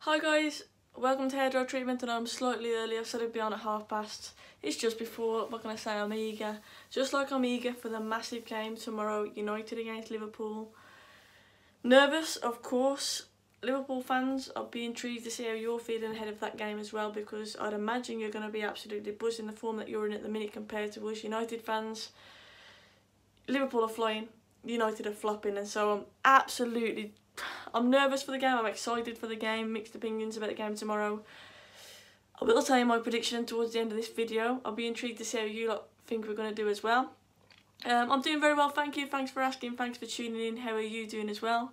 Hi guys, welcome to Hair Dry Treatment, and I'm slightly early. I've said it'd be on at 5:30. It's just before. What can I say? I'm eager. Just like I'm eager for the massive game tomorrow, United against Liverpool. Nervous, of course. Liverpool fans, I'll be intrigued to see how you're feeling ahead of that game as well, because I'd imagine you're going to be absolutely buzzing the form that you're in at the minute compared to us United fans. Liverpool are flying, United are flopping, and so I'm nervous for the game, I'm excited for the game, mixed opinions about the game tomorrow. I will tell you my prediction towards the end of this video. I'll be intrigued to see how you lot think we're going to do as well. I'm doing very well, thank you, thanks for asking, thanks for tuning in. How are you doing as well?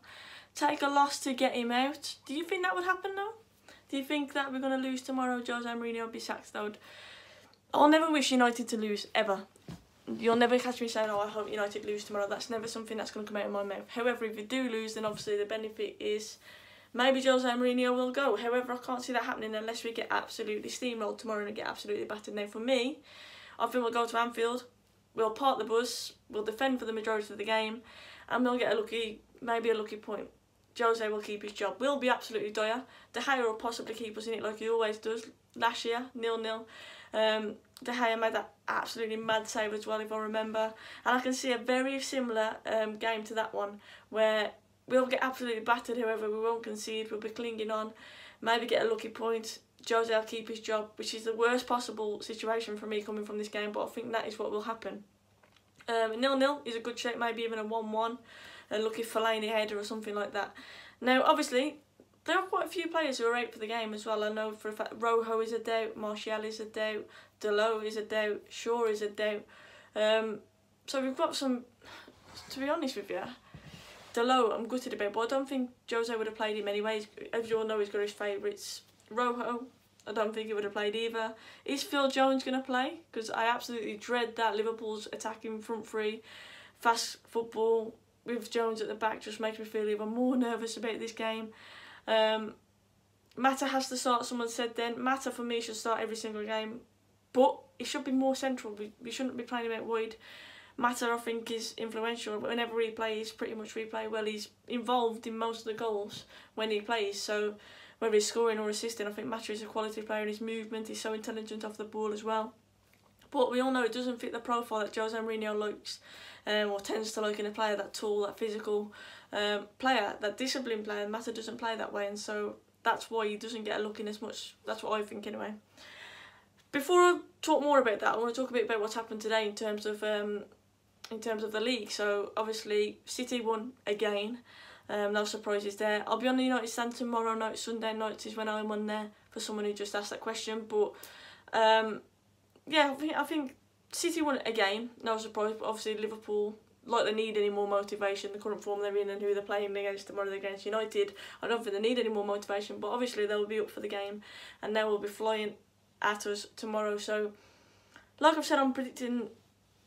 Take a loss to get him out. Do you think that would happen though? Do you think that we're going to lose tomorrow? Jose Mourinho will be sacked though. I'll never wish United to lose, ever. You'll never catch me saying, oh, I hope United lose tomorrow. That's never something that's going to come out of my mouth. However, if we do lose, then obviously the benefit is maybe Jose Mourinho will go. However, I can't see that happening unless we get absolutely steamrolled tomorrow and get absolutely battered. Now, for me, I think we'll go to Anfield, we'll park the bus, we'll defend for the majority of the game, and we'll get maybe a lucky point. Jose will keep his job. We'll be absolutely dire. De Gea will possibly keep us in it like he always does. Last year, 0-0. De Gea made that absolutely mad save as well, if I remember. And I can see a very similar game to that one, where we'll get absolutely battered, however we won't concede, we'll be clinging on, maybe get a lucky point. Jose will keep his job, which is the worst possible situation for me coming from this game, but I think that is what will happen. 0-0 is a good shape, maybe even a 1-1, a lucky Fellaini header or something like that. Now, obviously, there are quite a few players who are out for the game as well. I know for a fact Rojo is a doubt, Martial is a doubt, Dalot is a doubt, Shaw is a doubt. So we've got some, to be honest with you, Dalot I'm gutted about, but I don't think Jose would have played him anyway. As you all know, he's got his favourites. Rojo, I don't think he would have played either. Is Phil Jones going to play? Because I absolutely dread that Liverpool's attacking front three, fast football with Jones at the back just makes me feel even more nervous about this game. Mata has to start, someone said then. Mata for me should start every single game, but he should be more central. We shouldn't be playing him out wide. Mata, I think, is influential. Whenever he plays, pretty much replay well. He's involved in most of the goals when he plays, so whether he's scoring or assisting, I think Mata is a quality player in his movement. He's so intelligent off the ball as well. But we all know it doesn't fit the profile that Jose Mourinho likes, or tends to like in a player, that tall, that physical player, that disciplined player. Mata doesn't play that way, and so that's why he doesn't get a look in as much. That's what I think anyway. Before I talk more about that, I want to talk a bit about what's happened today in terms of the league. So obviously City won again. No surprises there. I'll be on the United stand tomorrow night. Sunday night is when I'm on there, for someone who just asked that question. But yeah, I think City won again. No surprise. But obviously Liverpool, like they need any more motivation. The current form they're in and who they're playing against tomorrow against United, I don't think they need any more motivation. But obviously they'll be up for the game, and they will be flying at us tomorrow. So, like I've said, I'm predicting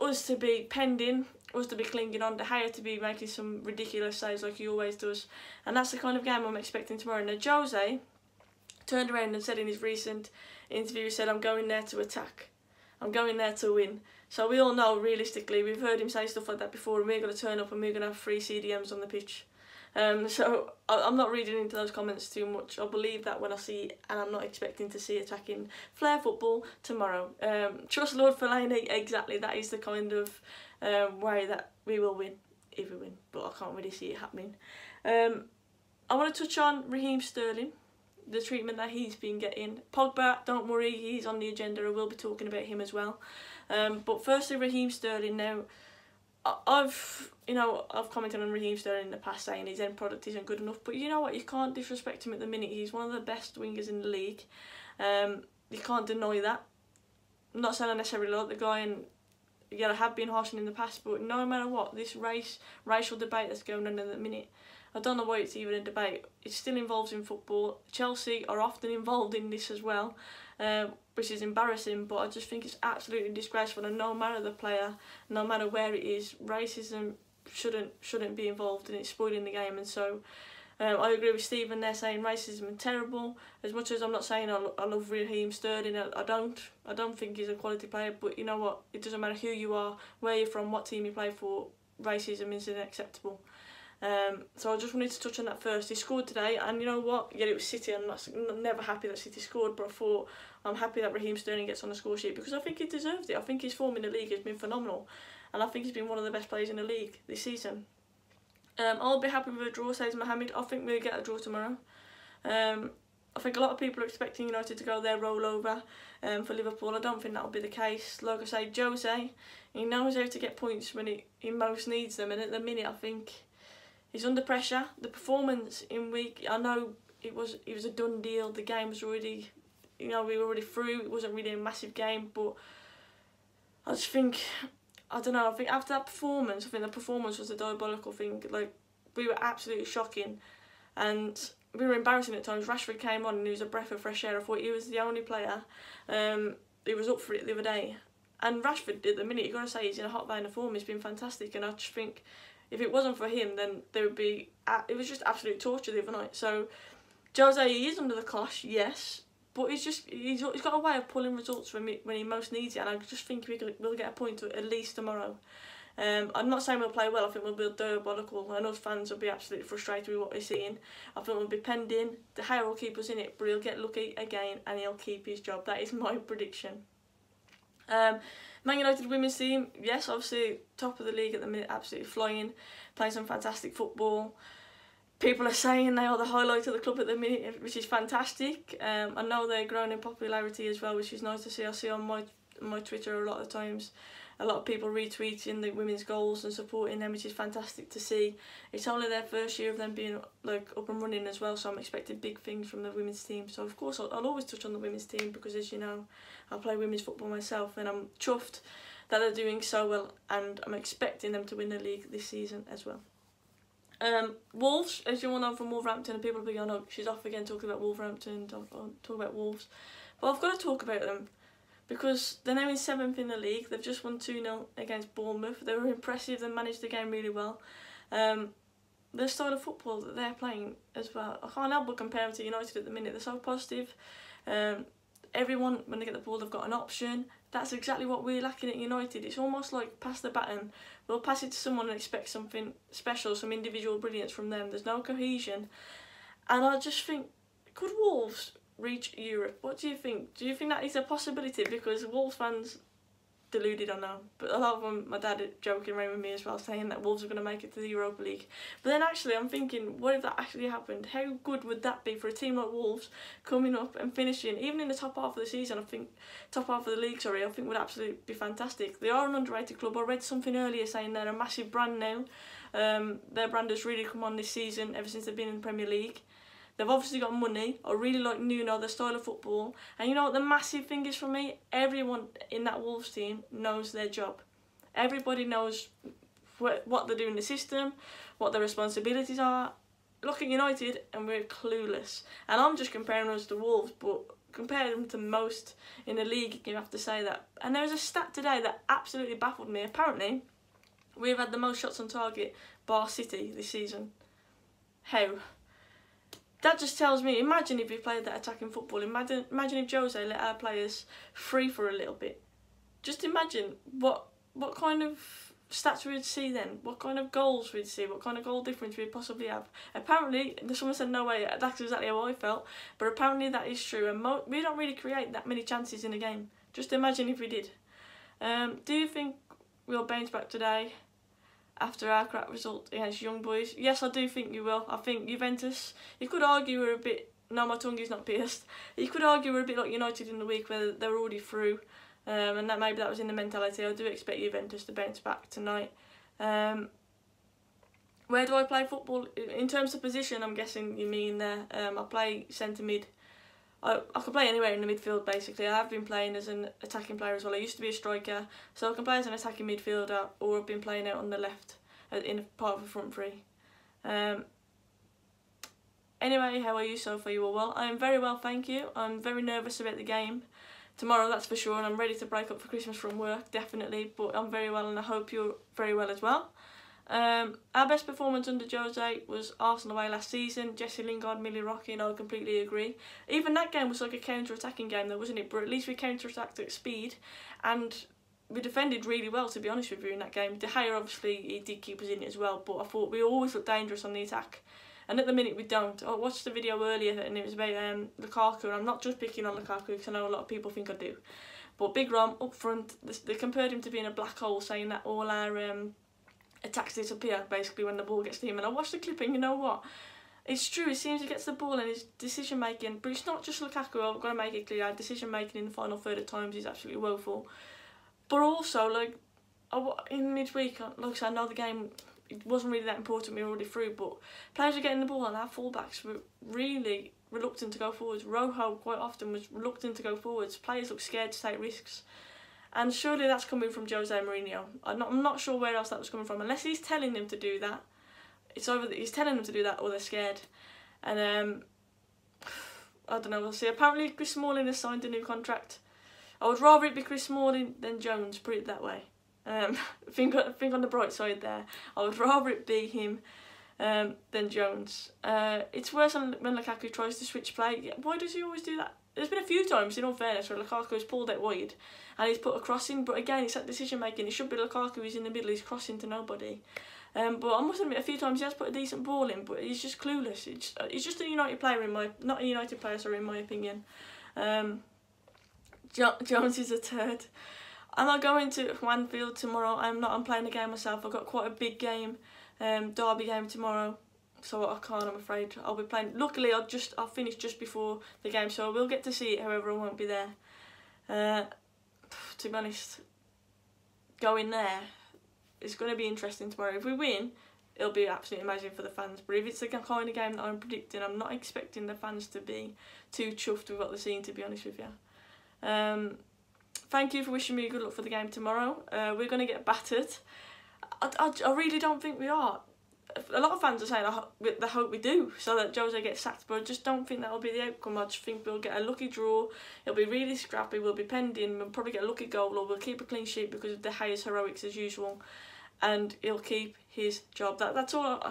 us to be pending, us to be clinging on, De Gea to be making some ridiculous saves like he always does, and that's the kind of game I'm expecting tomorrow. Now, Jose turned around and said in his recent interview, he said, I'm going there to attack, I'm going there to win. So we all know, realistically, we've heard him say stuff like that before, and we're going to turn up and we're going to have 3 CDMs on the pitch. So I'm not reading into those comments too much. I'll believe that when I see it, and I'm not expecting to see attacking flair football tomorrow. Trust Lord Fellaini, exactly, that is the kind of way that we will win, if we win, but I can't really see it happening. I want to touch on Raheem Sterling, the treatment that he's been getting. Pogba, don't worry, he's on the agenda. I will be talking about him as well. But firstly, Raheem Sterling. Now, I've commented on Raheem Sterling in the past saying his end product isn't good enough, but you know what, you can't disrespect him at the minute. He's one of the best wingers in the league. You can't deny that. I'm not saying I necessarily like the guy, and yeah, I have been harshing in the past, but no matter what, this racial debate that's going on in the minute, I don't know why it's even a debate. It still involves in football. Chelsea are often involved in this as well, which is embarrassing, but I just think it's absolutely disgraceful, and no matter the player, no matter where it is, racism shouldn't be involved, and it's spoiling the game. And so I agree with Stephen there saying racism is terrible. As much as I'm not saying I love Raheem Sterling, I don't think he's a quality player, but you know what, it doesn't matter who you are, where you're from, what team you play for, racism isn't acceptable. So I just wanted to touch on that first. He scored today, and you know what? Yeah, it was City. I'm never happy that City scored, but I thought I'm happy that Raheem Sterling gets on the score sheet because I think he deserved it. I think his form in the league has been phenomenal, and I think he's been one of the best players in the league this season. I'll be happy with a draw, says Mohammed. I think we'll get a draw tomorrow. I think a lot of people are expecting United to go there rollover for Liverpool. I don't think that'll be the case. Like I say, Jose, he knows how to get points when he most needs them, and at the minute I think he's under pressure. The performance in week, I know it was a done deal. The game was already, we were already through. It wasn't really a massive game, but I just think, I don't know, I think after that performance, I think the performance was a diabolical thing. Like, we were absolutely shocking, and we were embarrassing at times. Rashford came on and he was a breath of fresh air. I thought he was the only player who was up for it the other day. And Rashford, at the minute, you've got to say he's in a hot vein of form. He's been fantastic, and I just think if it wasn't for him, then there would be, it was just absolute torture the other night. So Jose, he is under the cosh, yes, but he's got a way of pulling results when he most needs it, and I just think we'll get a point at least tomorrow. I'm not saying we'll play well. I think we'll be diabolical, and us fans will be absolutely frustrated with what we're seeing. I think we'll be penned in. De Gea will keep us in it, but he'll get lucky again, and he'll keep his job. That is my prediction. Man United women's team, yes, obviously top of the league at the minute, absolutely flying, playing some fantastic football. People are saying they are the highlight of the club at the minute, which is fantastic. I know they're growing in popularity as well, which is nice to see. I see on my Twitter a lot of times, a lot of people retweeting the women's goals and supporting them, which is fantastic to see. It's only their first year of them being like up and running as well, so I'm expecting big things from the women's team. So of course I'll always touch on the women's team because, as you know, I play women's football myself, and I'm chuffed that they're doing so well, and I'm expecting them to win the league this season as well. Wolves, as you all know from Wolverhampton, and people will be going, oh, she's off again talking about Wolverhampton, talk about Wolves. But I've got to talk about them because they're now in 7th in the league. They've just won 2-0 against Bournemouth. They were impressive, they managed the game really well. The style of football that they're playing as well, I can't help but compare them to United at the minute. They're so positive. Everyone, when they get the ball, they've got an option. That's exactly what we're lacking at United. It's almost like pass the baton. We'll pass it to someone and expect something special, some individual brilliance from them. There's no cohesion. And I just think, could Wolves reach Europe? What do you think? Do you think that is a possibility? Because Wolves fans, deluded, I know, but a lot of them, my dad joking around with me as well, saying that Wolves are going to make it to the Europa League. But then actually I'm thinking, what if that actually happened? How good would that be for a team like Wolves coming up and finishing, even in the top half of the season, I think, top half of the league, sorry, I think would absolutely be fantastic. They are an underrated club. I read something earlier saying they're a massive brand now. Their brand has really come on this season, ever since they've been in the Premier League. They've obviously got money. I really like Nuno, their style of football. And you know what the massive thing is for me? Everyone in that Wolves team knows their job. Everybody knows what they're doing in the system, what their responsibilities are. Look at United and we're clueless. And I'm just comparing us to Wolves, but comparing them to most in the league, you have to say that. And there was a stat today that absolutely baffled me. Apparently, we've had the most shots on target bar City this season. How? That just tells me, imagine if we played that attacking football. Imagine if Jose let our players free for a little bit. Just imagine what kind of stats we'd see then. What kind of goals we'd see. What kind of goal difference we'd possibly have. Apparently, someone said no way, that's exactly how I felt. But apparently that is true. And we don't really create that many chances in a game. Just imagine if we did. Do you think we'll bounce back today after our crap result against Young Boys? Yes, I do think you will. I think Juventus, you could argue we're a bit, no, my tongue is not pierced, you could argue we're a bit like United in the week where they were already through, and that maybe that was in the mentality. I do expect Juventus to bounce back tonight. Where do I play football? In terms of position, I'm guessing you mean there. I play centre mid. I could play anywhere in the midfield basically. I have been playing as an attacking player as well. I used to be a striker, so I can play as an attacking midfielder, or I've been playing out on the left in part of the front three. Anyway, how are you so far? You are well? I am very well, thank you. I'm very nervous about the game tomorrow, that's for sure, and I'm ready to break up for Christmas from work, definitely, but I'm very well and I hope you're very well as well. Our best performance under Jose was Arsenal away last season. Jesse Lingard, Millie Rocky, and I completely agree. Even that game was like a counter-attacking game though, wasn't it? But at least we counter-attacked at speed, and we defended really well, to be honest with you, in that game. De Gea, obviously, he did keep us in it as well, but I thought we always looked dangerous on the attack. And at the minute we don't. I watched the video earlier and it was about Lukaku, and I'm not just picking on Lukaku because I know a lot of people think I do. But Big Rom, up front, they compared him to being a black hole, saying that all our attacks disappear, basically, when the ball gets to him. And I watched the clip and you know what? It's true, it seems he gets the ball and his decision making, but it's not just Lukaku, I've got to make it clear, our decision making in the final third at times is absolutely woeful. But also, like, in midweek, like I said, I know the game, it wasn't really that important, we were already through, but players were getting the ball and our fullbacks were really reluctant to go forwards. Rojo quite often was reluctant to go forwards. Players look scared to take risks. And surely that's coming from Jose Mourinho. I'm not sure where else that was coming from, unless he's telling them to do that. It's either that he's telling them to do that or they're scared. And I don't know, we'll see. Apparently Chris Smalling has signed a new contract. I would rather it be Chris Smalling than Jones, put it that way. Think on the bright side there. I would rather it be him than Jones. It's worse when Lukaku tries to switch play. Why does he always do that? There's been a few times, in all fairness, where Lukaku has pulled out wide and he's put a cross in, but again, it's that decision making. It should be Lukaku who's in the middle, he's crossing to nobody. But I must admit, a few times he has put a decent ball in, but he's just clueless. He's just a United player not a United player, sorry, in my opinion. Jones is a turd. Am I going to Anfield tomorrow? I'm not. I'm playing the game myself. I've got quite a big game, derby game tomorrow, so I can't. I'm afraid I'll be playing. Luckily, I'll finish just before the game, so I will get to see it. However, I won't be there. To be honest, going there, it's going to be interesting tomorrow. If we win, it'll be absolutely amazing for the fans. But if it's the kind of game that I'm predicting, I'm not expecting the fans to be too chuffed with what they're seeing, to be honest with you. Thank you for wishing me good luck for the game tomorrow. We're going to get battered. I really don't think we are. A lot of fans are saying they hope we do, so that Jose gets sacked, but I just don't think that'll be the outcome. I just think we'll get a lucky draw. It'll be really scrappy. We'll be penned in. We'll probably get a lucky goal, or we'll keep a clean sheet because of De Gea's heroics as usual, and he'll keep his job. That's all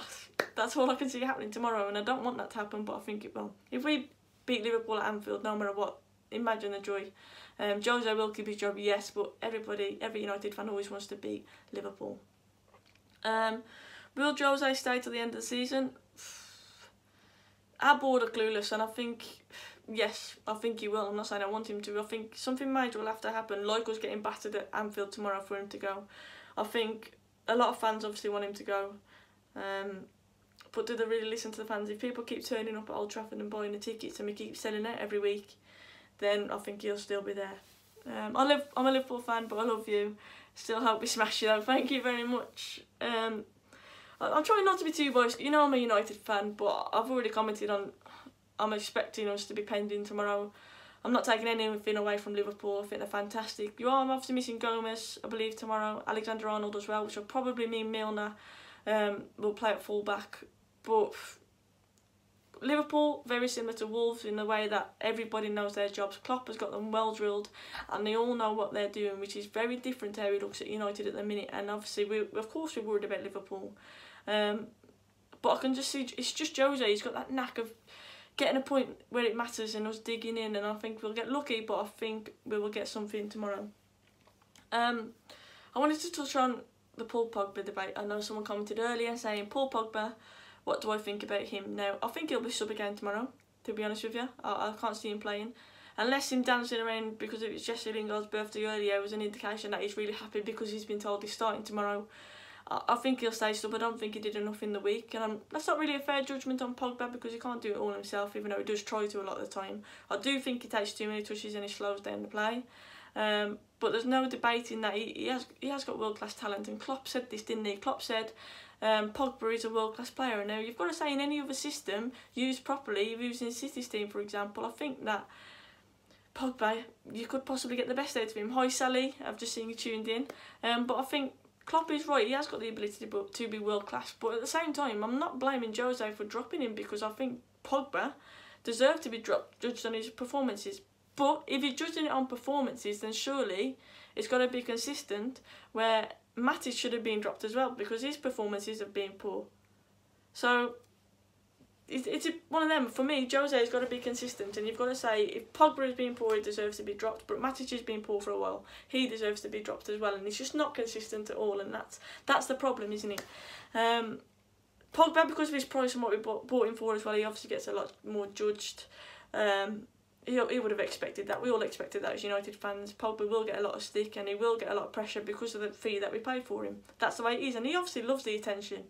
I can see happening tomorrow, and I don't want that to happen, but I think it will. If we beat Liverpool at Anfield, no matter what, imagine the joy. Jose will keep his job, yes, but every United fan always wants to beat Liverpool. Will Jose stay till the end of the season? Our board are clueless, and I think, yes, I think he will. I'm not saying I want him to. I think something major will have to happen, like us getting battered at Anfield tomorrow, for him to go. I think a lot of fans obviously want him to go. But do they really listen to the fans? If people keep turning up at Old Trafford and buying the tickets and we keep selling it every week, then I think he'll still be there. I'm a Liverpool fan, but I love you. Still hope we smash you though. Thank you very much. I'm trying not to be too biased. You know I'm a United fan, but I've already commented on I'm expecting us to be penned in tomorrow. I'm not taking anything away from Liverpool. I think they're fantastic. I'm obviously missing Gomez, I believe, tomorrow. Alexander-Arnold as well, which will probably mean Milner will play at full-back. But Liverpool, very similar to Wolves in the way that everybody knows their jobs. Klopp has got them well drilled and they all know what they're doing, which is very different to how he looks at United at the minute. And obviously, of course we're worried about Liverpool. But I can just see, it's just Jose, he's got that knack of getting a point where it matters and us digging in, and I think we'll get lucky, but I think we will get something tomorrow. I wanted to touch on the Paul Pogba debate. I know someone commented earlier saying, Paul Pogba, what do I think about him? Now, I think he'll be sub again tomorrow, to be honest with you. I can't see him playing. Unless him dancing around because it was Jesse Lingard's birthday earlier was an indication that he's really happy because he's been told he's starting tomorrow. I think he'll stay sub. I don't think he did enough in the week. And that's not really a fair judgment on Pogba because he can't do it all himself, even though he does try to a lot of the time. I do think he takes too many touches and he slows down the play. But there's no debating that he has got world-class talent. And Klopp said this, didn't he? Klopp said Pogba is a world-class player. Now, you've got to say in any other system, used properly, using City's team, for example, I think that Pogba, you could possibly get the best out of him. Hi, Sally. I've just seen you tuned in. But I think Klopp is right. He has got the ability to be world-class. But at the same time, I'm not blaming Jose for dropping him because I think Pogba deserved to be judged on his performances. But if you're judging it on performances, then surely it's got to be consistent, where Matic should have been dropped as well because his performances have been poor. So one of them. For me, Jose's got to be consistent, and you've got to say, if Pogba has been poor, he deserves to be dropped, but Matic has been poor for a while, he deserves to be dropped as well, and he's just not consistent at all, and that's the problem, isn't it? Pogba, because of his price and what we bought him for as well, he obviously gets a lot more judged. He would have expected that. We all expected that as United fans. Pogba will get a lot of stick and he will get a lot of pressure because of the fee that we paid for him. That's the way it is, and he obviously loves the attention.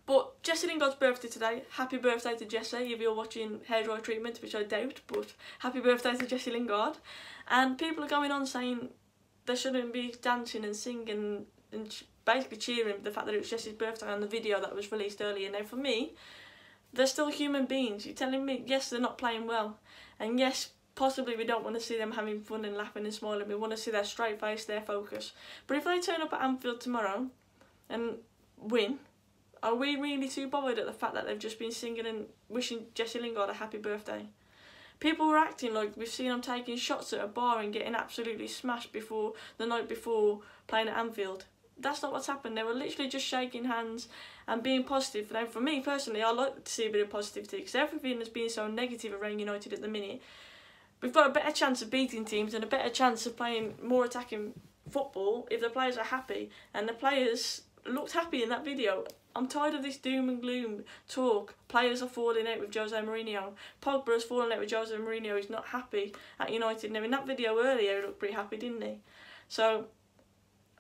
But Jesse Lingard's birthday today. Happy birthday to Jesse, if you're watching Hairdryer Treatment, which I doubt, but happy birthday to Jesse Lingard. And people are going on saying they shouldn't be dancing and singing and basically cheering the fact that it was Jesse's birthday on the video that was released earlier. Now for me, they're still human beings. You're telling me, yes, they're not playing well, and yes, possibly we don't want to see them having fun and laughing and smiling. We want to see their straight face, their focus. But if they turn up at Anfield tomorrow and win, are we really too bothered at the fact that they've just been singing and wishing Jesse Lingard a happy birthday? People were acting like we've seen them taking shots at a bar and getting absolutely smashed before the night before playing at Anfield. That's not what's happened. They were literally just shaking hands and being positive. Now, for me personally, I like to see a bit of positivity because everything has been so negative around United at the minute. We've got a better chance of beating teams and a better chance of playing more attacking football if the players are happy, and the players looked happy in that video. I'm tired of this doom and gloom talk. Players are falling out with Jose Mourinho. Pogba has fallen out with Jose Mourinho. He's not happy at United. Now, in that video earlier, he looked pretty happy, didn't he? So,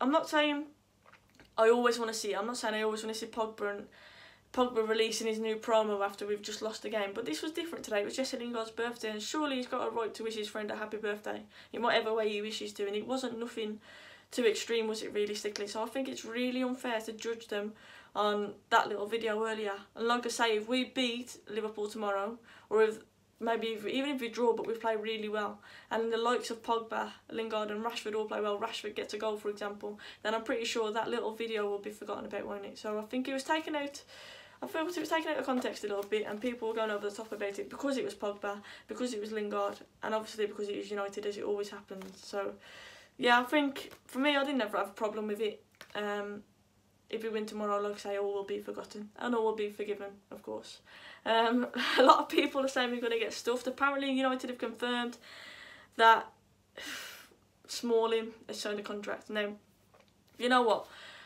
I'm not saying I always want to see it. I'm not saying I always want to see Pogba releasing his new promo after we've just lost the game. But this was different today. It was Jesse Lingard's birthday, and surely he's got a right to wish his friend a happy birthday in whatever way he wishes to. And it wasn't nothing too extreme, was it, realistically? So I think it's really unfair to judge them on that little video earlier. And like I say, if we beat Liverpool tomorrow, or if even if we draw but we play really well, and the likes of Pogba, Lingard and Rashford all play well, Rashford gets a goal for example, then I'm pretty sure that little video will be forgotten about, won't it? So I think it was taken out, I felt it was taken out of context a little bit, and people were going over the top about it because it was Pogba, because it was Lingard, and obviously because it was United, as it always happens. So yeah, I think for me, I didn't ever have a problem with it. If we win tomorrow, like I say, all will be forgotten and all will be forgiven, of course. A lot of people are saying we're going to get stuffed. Apparently United have confirmed that Smalling has signed a contract. Now, you know what?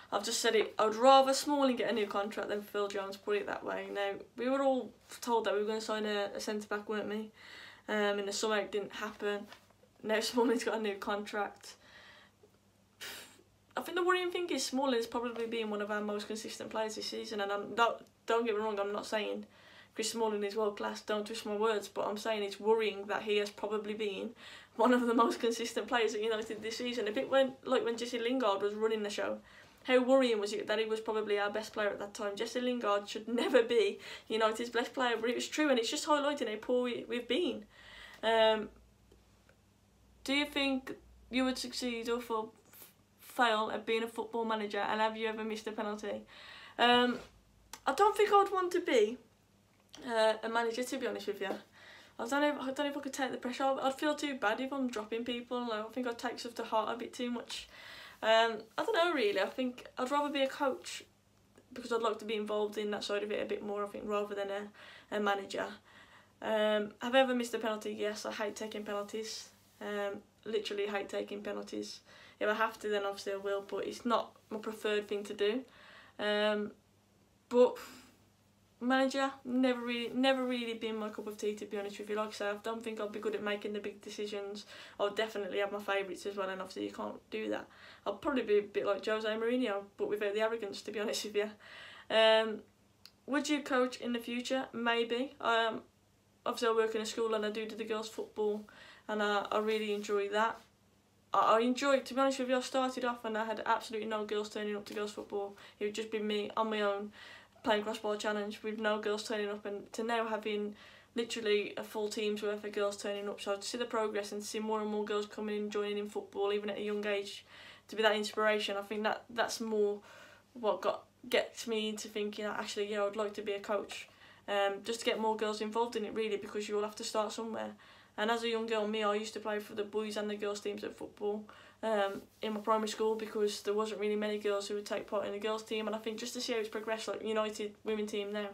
I've just said it. I would rather Smalling get a new contract than Phil Jones, put it that way. Now, we were all told that we were going to sign a centre-back, weren't we? In the summer, it didn't happen. Now Smalling's got a new contract. I think the worrying thing is Smalling is probably being one of our most consistent players this season, and don't get me wrong, I'm not saying Chris Smalling is world class, don't twist my words, but I'm saying it's worrying that he has probably been one of the most consistent players at United this season. A bit like when Jesse Lingard was running the show. How worrying was it that he was probably our best player at that time? Jesse Lingard should never be United's best player, but it was true, and it's just highlighting how poor we've been. Do you think you would succeed or fail at being a football manager, and have you ever missed a penalty? I don't think I would want to be a manager, to be honest with you. I don't know if I could take the pressure. I'd feel too bad if I'm dropping people. I think I'd take stuff to heart a bit too much. I don't know really. I think I'd rather be a coach because I'd like to be involved in that side of it a bit more, I think, rather than a manager. Have I ever missed a penalty? Yes, I hate taking penalties. Literally hate taking penalties. If I have to, then obviously I will, but it's not my preferred thing to do. But manager, never really been my cup of tea, to be honest with you. Like I say, I don't think I'll be good at making the big decisions. I'll definitely have my favourites as well, and obviously you can't do that. I'll probably be a bit like Jose Mourinho, but without the arrogance, to be honest with you. Would you coach in the future? Maybe. Obviously I work in a school and I do the girls' football, and I really enjoy that. I enjoyed, to be honest with you, I started off and I had absolutely no girls turning up to girls' football. It would just be me on my own playing crossbar challenge with no girls turning up, and to now having literally a full team's worth of girls turning up. So to see the progress and see more and more girls coming in, joining in football, even at a young age, to be that inspiration, I think that's more what gets me into thinking, actually, yeah, I'd like to be a coach. Just to get more girls involved in it, really, because you all have to start somewhere. And as a young girl, I used to play for the boys and the girls teams at football in my primary school, because there wasn't really many girls who would take part in the girls team. And I think just to see how it's progressed, like United women team now,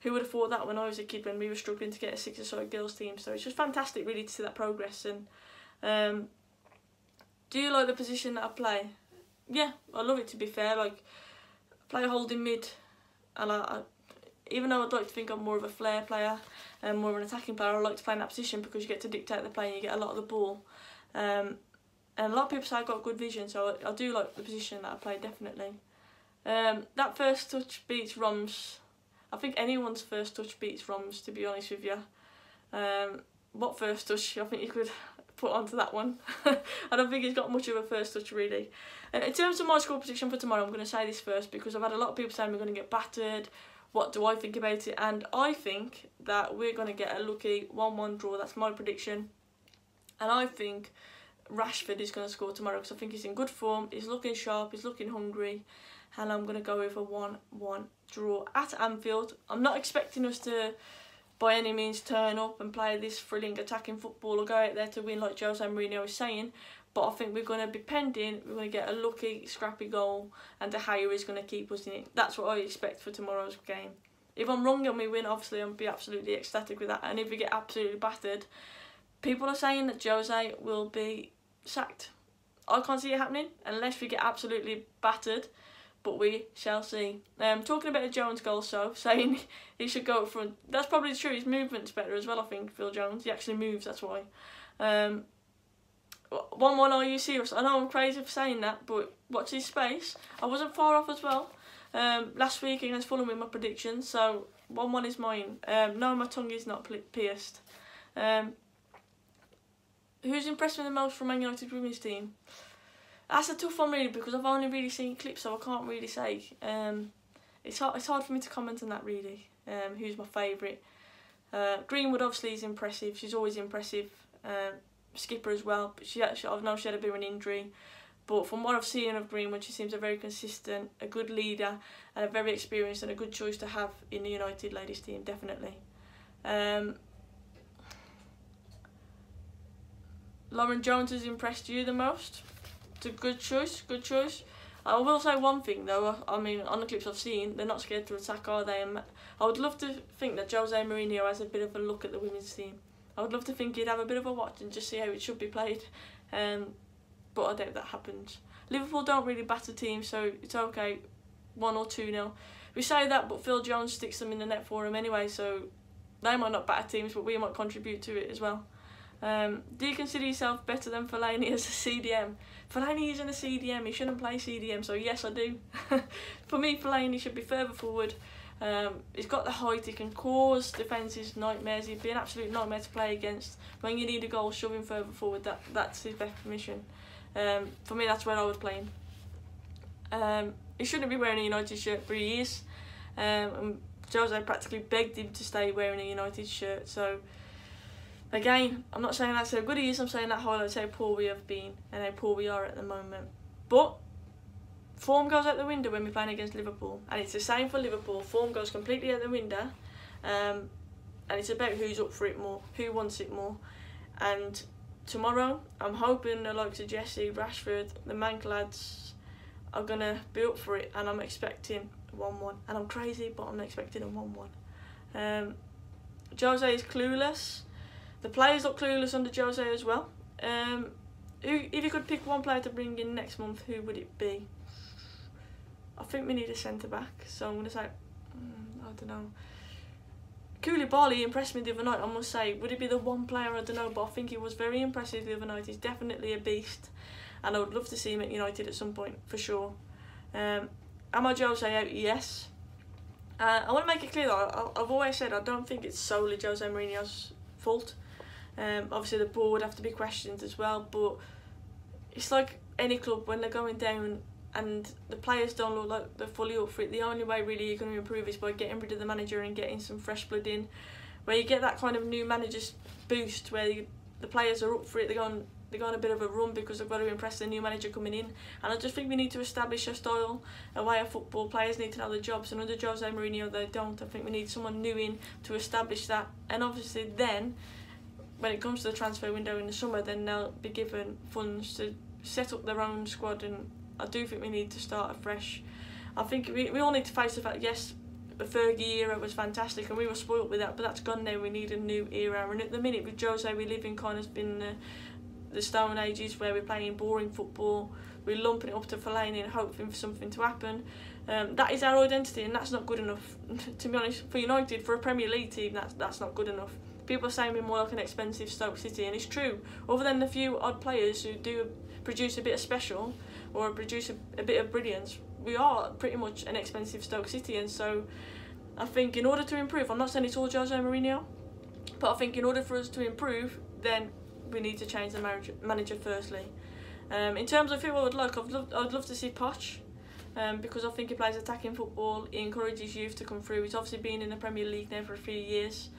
who would have thought that when I was a kid, when we were struggling to get a 6-a-side girls team? So it's just fantastic really to see that progress. And do you like the position that I play? Yeah, I love it, to be fair. Like, I play holding mid, and even though I'd like to think I'm more of a flair player and more of an attacking player, I like to play in that position because you get to dictate the play and you get a lot of the ball. And a lot of people say I've got good vision, so I do like the position that I play, definitely. That first touch beats Roms. I think anyone's first touch beats Roms, to be honest with you. What first touch I think you could put onto that one? I don't think he's got much of a first touch, really. In terms of my score prediction for tomorrow, I'm going to say this first because I've had a lot of people saying we're going to get battered. What do I think about it? And I think that we're going to get a lucky 1-1 draw. That's my prediction. And I think Rashford is going to score tomorrow because I think he's in good form, he's looking sharp, he's looking hungry, and I'm going to go with a 1-1 draw at Anfield. I'm not expecting us to by any means turn up and play this thrilling attacking football or go out there to win like Jose Mourinho is saying, but I think we're going to be penned in, we're going to get a lucky, scrappy goal, and De Gea is going to keep us in it. That's what I expect for tomorrow's game. If I'm wrong and we win, obviously I'll be absolutely ecstatic with that, and if we get absolutely battered, people are saying that Jose will be sacked. I can't see it happening unless we get absolutely battered, but we shall see. Talking about a Jones goal, so saying he should go up front. That's probably true. His movement's better as well, I think, Phil Jones. He actually moves, that's why. 1-1, are you serious? I know I'm crazy for saying that, but watch his space. I wasn't far off as well last week against Fulham with my predictions, so 1-1 is mine. No, my tongue is not pierced. Who's impressed me the most from Man United women's team? That's a tough one, really, because I've only really seen clips, so I can't really say. It's hard for me to comment on that, really. Who's my favourite? Greenwood obviously is impressive. She's always impressive. Skipper as well, but I know she had a bit of an injury. But from what I've seen of Greenwood, she seems a very consistent, a good leader, and a very experienced and a good choice to have in the United ladies team, definitely. Lauren Jones has impressed you the most? It's a good choice, good choice. I will say one thing though, I mean, on the clips I've seen, they're not scared to attack, are they? And I would love to think that Jose Mourinho has a bit of a look at the women's team. I would love to think he'd have a bit of a watch and just see how it should be played, but I doubt that happens. Liverpool don't really batter teams, so it's okay, 1 or 2-0. We say that, but Phil Jones sticks them in the net for him anyway, so they might not batter teams, but we might contribute to it as well. Do you consider yourself better than Fellaini as a CDM? Fellaini isn't a CDM, he shouldn't play CDM, so yes, I do. For me, Fellaini should be further forward. He's got the height, he can cause defences nightmares, he'd be an absolute nightmare to play against. When you need a goal, shove him further forward, that's his best mission. For me, that's where I would play him. He shouldn't be wearing a United shirt for years. Jose practically begged him to stay wearing a United shirt, so again, I'm not saying that's how good he is, I'm saying that highlights how poor we have been and how poor we are at the moment. But form goes out the window when we're playing against Liverpool, and it's the same for Liverpool. Form goes completely out the window, and it's about who's up for it more, who wants it more. And tomorrow, I'm hoping the likes of Jesse, Rashford, the Mank lads are going to be up for it, and I'm expecting 1-1. And I'm crazy, but I'm expecting a 1-1. Jose is clueless. The players look clueless under Jose as well. If you could pick one player to bring in next month, who would it be? I think we need a centre-back, so I'm going to say, I don't know. Koulibaly impressed me the other night, I must say. Would it be the one player? I don't know, but I think he was very impressive the other night. He's definitely a beast, and I would love to see him at United at some point, for sure. Am I Jose out? Yes. I want to make it clear that I've always said I don't think it's solely Jose Mourinho's fault. Obviously the board would have to be questioned as well, but it's like any club, when they're going down and the players don't look like they're fully up for it, the only way really you're going to improve is by getting rid of the manager and getting some fresh blood in, where you get that kind of new manager's boost, where the players are up for it, they're going a bit of a run because they've got to impress the new manager coming in. And I just think we need to establish a style, a way of football. Players need to know their jobs, and under Jose Mourinho they don't. I think we need someone new in to establish that, and obviously then when it comes to the transfer window in the summer, then they'll be given funds to set up their own squad, and I do think we need to start afresh. I think we all need to face the fact, yes, the Fergie era was fantastic and we were spoilt with that, but that's gone now. We need a new era, and at the minute with Jose we live in kind of been the Stone Ages where we're playing boring football, we're lumping it up to Fellaini and hoping for something to happen. That is our identity, and that's not good enough. To be honest, for United, for a Premier League team, that's not good enough. People are saying we're more like an expensive Stoke City, and it's true. Other than the few odd players who do produce a bit of special or produce a bit of brilliance, we are pretty much an expensive Stoke City. And so I think in order to improve, I'm not saying it's all Jose Mourinho, but I think in order for us to improve, then we need to change the manager firstly. In terms of who I would like, I'd love to see Poch, because I think he plays attacking football, he encourages youth to come through. He's obviously been in the Premier League now for a few years.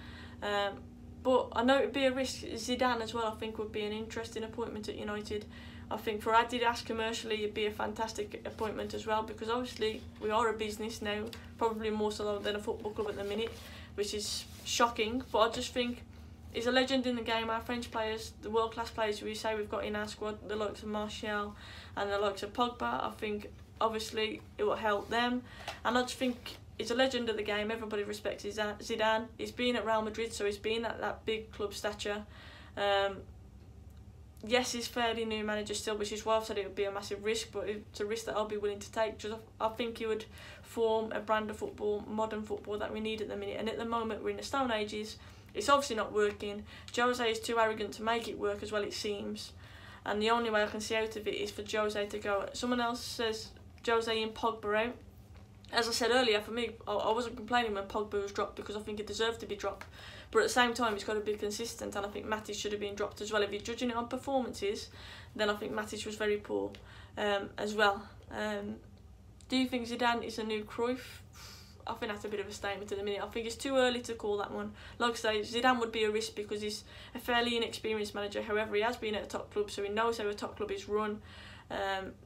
But I know it would be a risk. Zidane as well, I think, would be an interesting appointment at United. I think for Adidas commercially, it'd be a fantastic appointment as well, because obviously we are a business now, probably more so than a football club at the minute, which is shocking. But I just think he's a legend in the game. Our French players, the world-class players we say we've got in our squad, the likes of Martial and the likes of Pogba, I think obviously it will help them. And I just think he's a legend of the game. Everybody respects Zidane. He's been at Real Madrid, so he's been at that big club stature. Yes, he's fairly new manager still, which is why I've said it would be a massive risk, but it's a risk that I'll be willing to take. Just I think he would form a brand of football, modern football, that we need at the minute. And at the moment, we're in the Stone Ages. It's obviously not working. Jose is too arrogant to make it work as well, it seems. And the only way I can see out of it is for Jose to go. Someone else says Jose and Pogba out. As I said earlier, for me, I wasn't complaining when Pogba was dropped, because I think he deserved to be dropped. But at the same time, he's got to be consistent, and I think Matic should have been dropped as well. If you're judging it on performances, then I think Matic was very poor as well. Do you think Zidane is a new Cruyff? I think that's a bit of a statement at the minute. I think it's too early to call that one. Like I say, Zidane would be a risk because he's a fairly inexperienced manager. However, he has been at a top club, so he knows how a top club is run.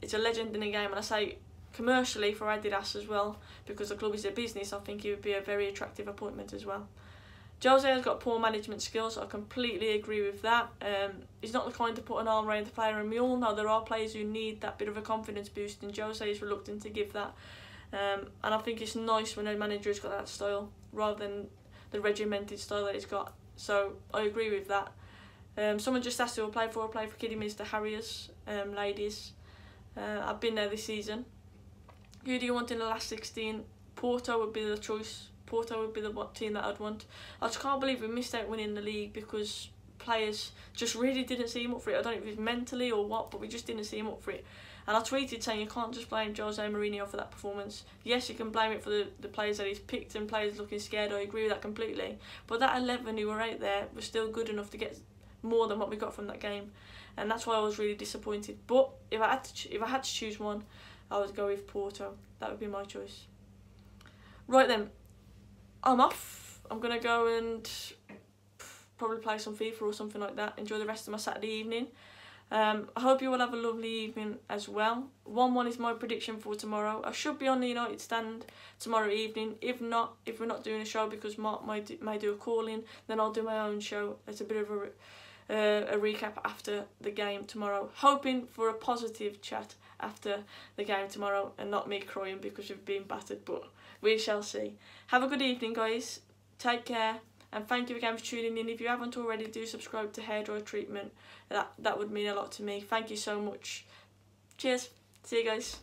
It's a legend in the game, and I say commercially for Adidas as well, because the club is a business, I think he would be a very attractive appointment as well. Jose has got poor management skills, I completely agree with that. He's not the kind to put an arm around the player, and we all know there are players who need that bit of a confidence boost, and Jose is reluctant to give that. And I think it's nice when a manager has got that style, rather than the regimented style that he's got. So I agree with that. Someone just asked who I play for Kidderminster Harriers, ladies. I've been there this season. Who do you want in the last 16? Porto would be the choice. Porto would be the team that I'd want. I just can't believe we missed out winning the league because players just really didn't see him up for it. I don't know if it was mentally or what, but we just didn't see him up for it. And I tweeted saying you can't just blame Jose Mourinho for that performance. Yes, you can blame it for the players that he's picked and players looking scared. I agree with that completely. But that 11 who were out there was still good enough to get more than what we got from that game. And that's why I was really disappointed. But if I had to choose one, I would go with Porto. That would be my choice. Right then, I'm off. I'm going to go and probably play some FIFA or something like that. Enjoy the rest of my Saturday evening. I hope you will have a lovely evening as well. 1-1 is my prediction for tomorrow. I should be on the United stand tomorrow evening. If not, if we're not doing a show because Mark may do a call-in, then I'll do my own show. It's a bit of a recap after the game tomorrow. Hoping for a positive chat after the game tomorrow and not me crying because we've been battered, but we shall see. Have a good evening, guys. Take care. And thank you again for tuning in. If you haven't already, do subscribe to Hairdryer Treatment. That would mean a lot to me. Thank you so much. Cheers. See you guys.